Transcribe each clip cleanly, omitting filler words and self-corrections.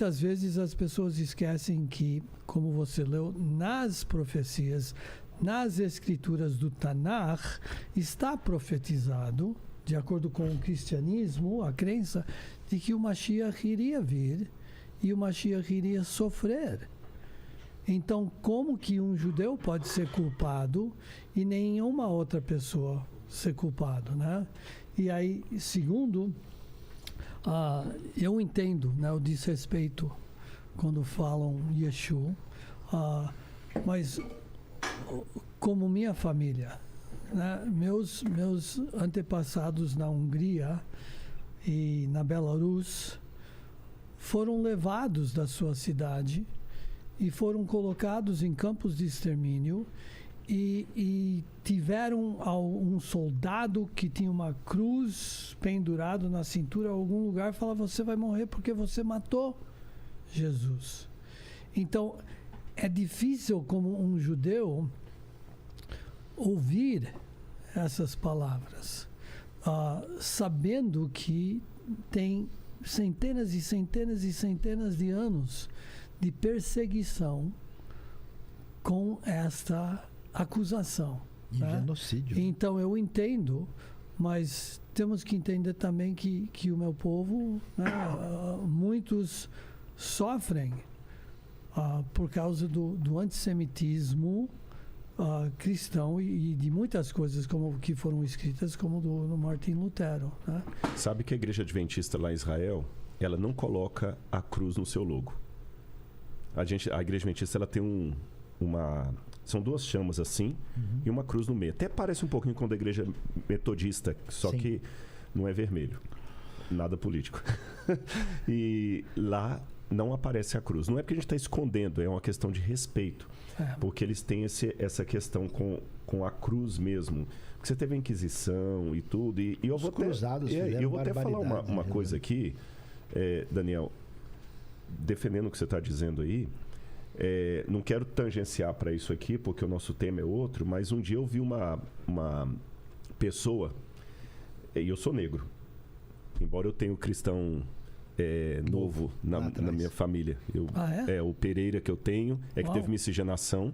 muitas vezes as pessoas esquecem que, como você leu, nas profecias, nas escrituras do Tanakh, está profetizado, de acordo com o cristianismo, a crença de que o Mashiach iria vir e o Mashiach iria sofrer. Então, como que um judeu pode ser culpado e nenhuma outra pessoa ser culpado, né? E aí, segundo, eu entendo, né, o desrespeito quando falam Yeshua, mas como minha família, né, meus antepassados na Hungria e na Belarus foram levados da sua cidade e foram colocados em campos de extermínio e tiveram um soldado que tinha uma cruz pendurado na cintura em algum lugar e falava: você vai morrer porque você matou Jesus. Então é difícil, como um judeu, ouvir essas palavras, sabendo que tem centenas e centenas e centenas de anos de perseguição com esta acusação. E né? genocídio. Então eu entendo, mas temos que entender também que o meu povo, né, muitos sofrem por causa do antissemitismo cristão e de muitas coisas como que foram escritas, como do Martim Lutero. Né? Sabe que a igreja adventista lá em Israel, ela não coloca a cruz no seu logo. A igreja adventista, ela tem são duas chamas assim, e uma cruz no meio. Até parece um pouquinho com a da igreja metodista, só Sim. que não é vermelho. Nada político. E lá não aparece a cruz. Não é porque a gente está escondendo, é uma questão de respeito. Porque eles têm essa questão com a cruz mesmo. Porque você teve a Inquisição e tudo. E eu vou até falar uma coisa aqui, Daniel, defendendo o que você está dizendo aí. Não quero tangenciar para isso aqui, porque o nosso tema é outro, mas um dia eu vi uma pessoa, e eu sou negro, embora eu tenha um cristão novo na minha família. O Pereira que eu tenho que teve miscigenação,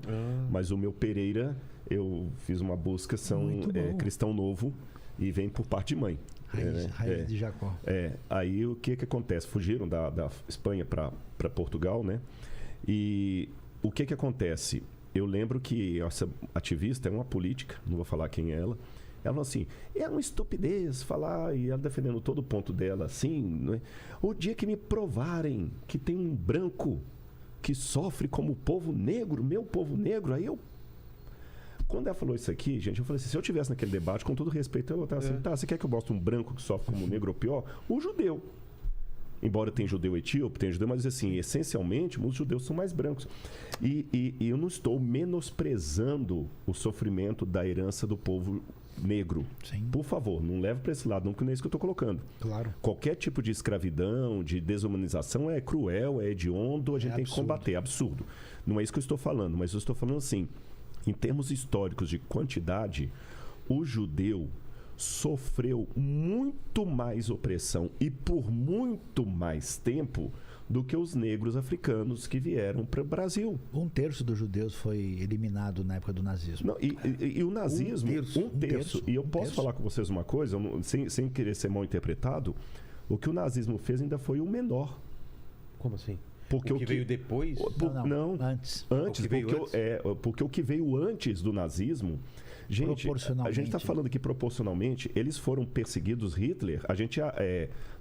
mas o meu Pereira, eu fiz uma busca, são cristão novo e vem por parte de mãe. Raiz de Jacó. Aí o que acontece? Fugiram da Espanha para Portugal, né? E o que acontece? Eu lembro que essa ativista é uma política, não vou falar quem é ela. Ela falou assim: é uma estupidez falar, e ela defendendo todo o ponto dela assim, né? O dia que me provarem que tem um branco que sofre como o povo negro, meu povo negro, aí eu... Quando ela falou isso aqui, gente, eu falei assim: se eu tivesse naquele debate, com todo respeito, eu ia estar assim: tá, você quer que eu mostre um branco que sofre como negro ou pior? O judeu. Embora tenha judeu etíope, tenha judeu, mas assim, essencialmente, os judeus são mais brancos. E eu não estou menosprezando o sofrimento da herança do povo negro. Sim. Por favor, não leve para esse lado, não, que não é isso que eu estou colocando. Claro. Qualquer tipo de escravidão, de desumanização é cruel, é hediondo, a gente tem que combater, é absurdo. Não é isso que eu estou falando, mas eu estou falando assim, em termos históricos de quantidade, o judeu sofreu muito mais opressão e por muito mais tempo do que os negros africanos que vieram para o Brasil. 1/3 dos judeus foi eliminado na época do nazismo. Não, e o nazismo, um terço. E eu posso falar com vocês uma coisa, sem querer ser mal interpretado, o que o nazismo fez ainda foi o menor. Como assim? Porque o que veio depois? Não, antes. Porque o que veio antes do nazismo... Gente, a gente está falando aqui proporcionalmente, eles foram perseguidos. Hitler, a gente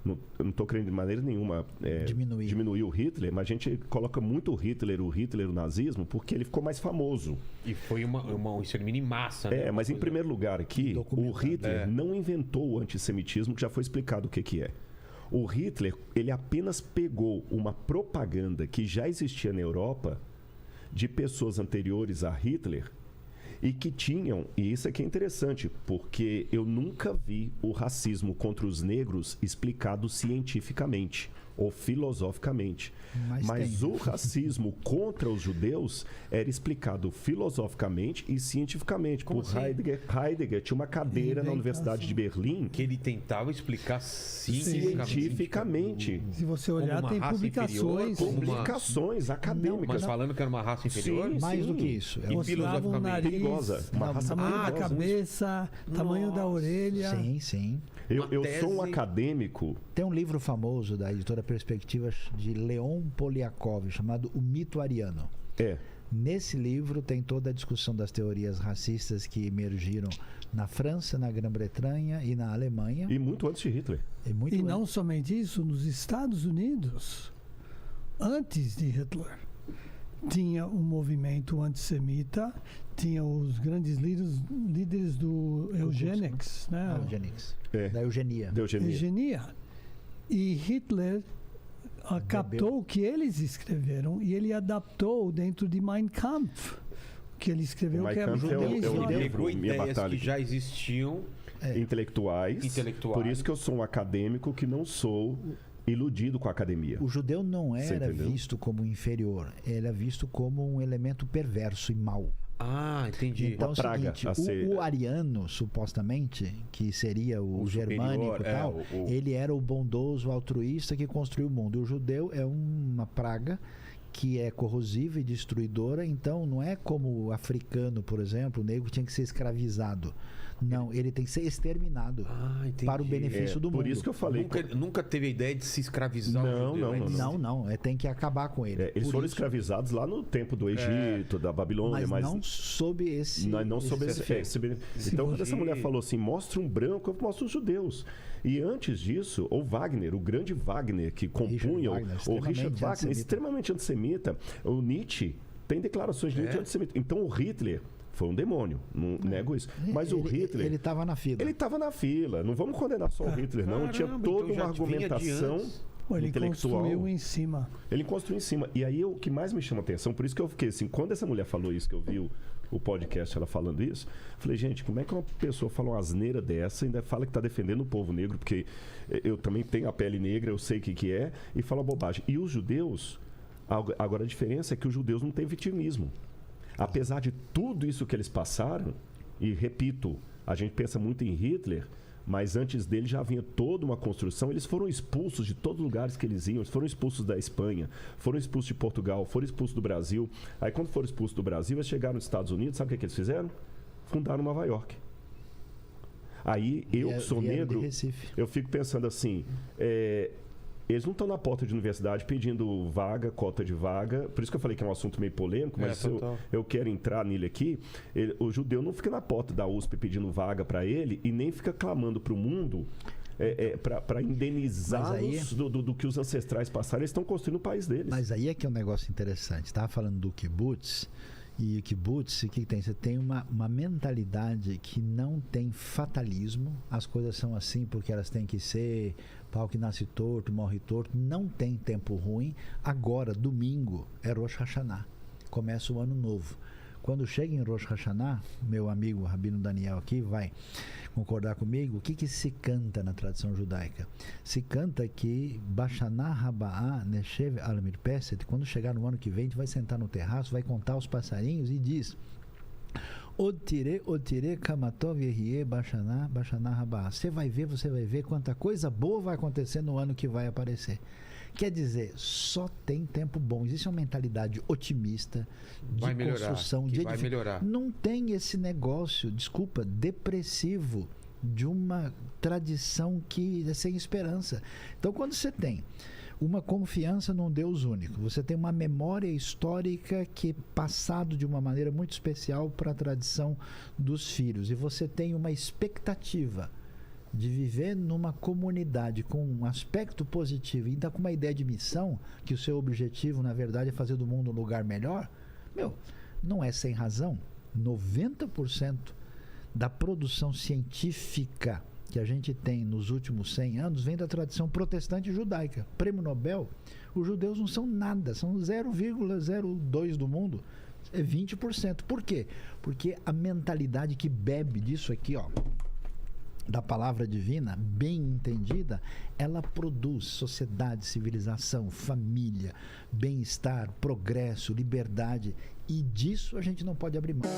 não estou querendo de maneira nenhuma diminuir o Hitler, mas a gente coloca muito o Hitler, o nazismo, porque ele ficou mais famoso. E foi um extermínio em massa, né? Mas em primeiro lugar aqui, o Hitler não inventou o antissemitismo, que já foi explicado o que é. O Hitler, ele apenas pegou uma propaganda que já existia na Europa, de pessoas anteriores a Hitler, e que tinham, e isso aqui é interessante, porque eu nunca vi o racismo contra os negros explicado cientificamente. ou filosoficamente. Mas o racismo contra os judeus era explicado filosoficamente e cientificamente. Como por assim? Heidegger tinha uma cadeira na Universidade de Berlim Que ele tentava explicar cientificamente. Se você olhar, Como uma tem raça publicações. inferior, como uma- publicações acadêmicas. Mas falando que era uma raça inferior? Sim, Mais do que isso. E Mostrava o filosoficamente nariz, perigosa. Uma raça tamanho da perigosa. cabeça, tamanho da orelha. Sim, sim. Eu Uma sou um tese- acadêmico. Tem um livro famoso da editora Perspectivas de Leon Poliakov chamado O Mito Ariano. Nesse livro tem toda a discussão das teorias racistas que emergiram na França, na Grã-Bretanha e na Alemanha. E muito antes de Hitler. E não somente isso, nos Estados Unidos, antes de Hitler, tinha um movimento antissemita, tinha os grandes líderes do eugenics, né? Eugenics. É. Da eugenia. De eugenia. Eugenia. E Hitler captou o que eles escreveram e ele adaptou dentro de Mein Kampf, que ele escreveu, Mein que é Kampf é o judeu. livro. Pegou Minha ideias batalha que aqui. já existiam. Intelectuais. Por isso que eu sou um acadêmico que não sou iludido com a academia. O judeu não Você era entendeu? visto como inferior, ele era visto como um elemento perverso e mau. Ah, entendi. Então é o praga seguinte, a ser- o ariano, supostamente, que seria o germânico superior, e tal, o- ele era o bondoso, altruísta que construiu o mundo. O judeu é uma praga que é corrosiva e destruidora, então não é como o africano, por exemplo, o negro tinha que ser escravizado. Não, ele tem que ser exterminado Ah, entendi. para o benefício do mundo. Por isso que eu falei. Nunca teve a ideia de se escravizar Não, o judeu, não, né? Não, tem que acabar com ele. Eles Por foram isso- escravizados lá no tempo do Egito, da Babilônia, mas mas não sob esse... não sob esse efeito. Então, quando essa mulher falou assim, mostra um branco, eu mostro os judeus. E antes disso, o Wagner, o grande Wagner, que compunha, Wagner, o extremamente Richard Wagner, antissemita. extremamente antissemita, o Nietzsche, tem declarações de Nietzsche antissemita. Então, o Hitler foi um demônio, não nego isso. Mas o Hitler... Ele estava na fila. Ele estava na fila. Não vamos condenar só o Hitler, não. Tinha Caramba, toda então já uma vinha de argumentação antes. Ele intelectual. construiu em cima. Ele construiu em cima. E aí o que mais me chama a atenção, por isso que eu fiquei assim, quando essa mulher falou isso, que eu vi o podcast ela falando isso, falei, gente, como é que uma pessoa fala uma asneira dessa e ainda fala que está defendendo o povo negro, porque eu também tenho a pele negra, eu sei o que é, e fala bobagem. E os judeus, agora a diferença é que os judeus não têm vitimismo. Apesar de tudo isso que eles passaram, e repito, a gente pensa muito em Hitler, mas antes dele já havia toda uma construção. Eles foram expulsos de todos os lugares que eles iam. Eles foram expulsos da Espanha, foram expulsos de Portugal, foram expulsos do Brasil. Aí, quando foram expulsos do Brasil, eles chegaram nos Estados Unidos. Sabe o que eles fizeram? Fundaram Nova York. Aí, eu que sou Vieram de negro, Recife. eu fico pensando assim... eles não estão na porta de universidade pedindo vaga, cota de vaga. Por isso que eu falei que é um assunto meio polêmico, mas eu quero entrar nele aqui. O judeu não fica na porta da USP pedindo vaga para ele e nem fica clamando para o mundo para indenizá-los do que os ancestrais passaram. Eles estão construindo o país deles. Mas aí é que é um negócio interessante. Estava falando do kibbutz. E o kibbutz, o que tem? Você tem uma mentalidade que não tem fatalismo. As coisas são assim porque elas têm que ser... Pau que nasce torto, morre torto. Não tem tempo ruim. Agora, domingo, é Rosh Hashanah. Começa o ano novo. Quando chega em Rosh Hashanah, meu amigo Rabino Daniel aqui vai concordar comigo, o que se canta na tradição judaica? Se canta que Bashanah Raba'a Neshev Al Mirpeset, quando chegar no ano que vem, a gente vai sentar no terraço, vai contar os passarinhos e diz... Otire kamatov yehie bashanah raba'a. Você vai ver quanta coisa boa vai acontecer no ano que vai aparecer. Quer dizer, só tem tempo bom. Existe uma mentalidade otimista de Vai melhorar, construção, que de vai melhorar. Não tem esse negócio, desculpa, depressivo de uma tradição que é sem esperança. Então, quando você tem uma confiança num Deus único, você tem uma memória histórica que é passado de uma maneira muito especial para a tradição dos filhos, e você tem uma expectativa de viver numa comunidade com um aspecto positivo e ainda com uma ideia de missão, que o seu objetivo na verdade é fazer do mundo um lugar melhor, não é sem razão. 90% da produção científica que a gente tem nos últimos 100 anos vem da tradição protestante judaica. Prêmio Nobel, os judeus não são nada, são 0,02 do mundo, é 20%. Por quê? Porque a mentalidade que bebe disso aqui, da palavra divina, bem entendida, ela produz sociedade, civilização, família, bem-estar, progresso, liberdade, e disso a gente não pode abrir mão.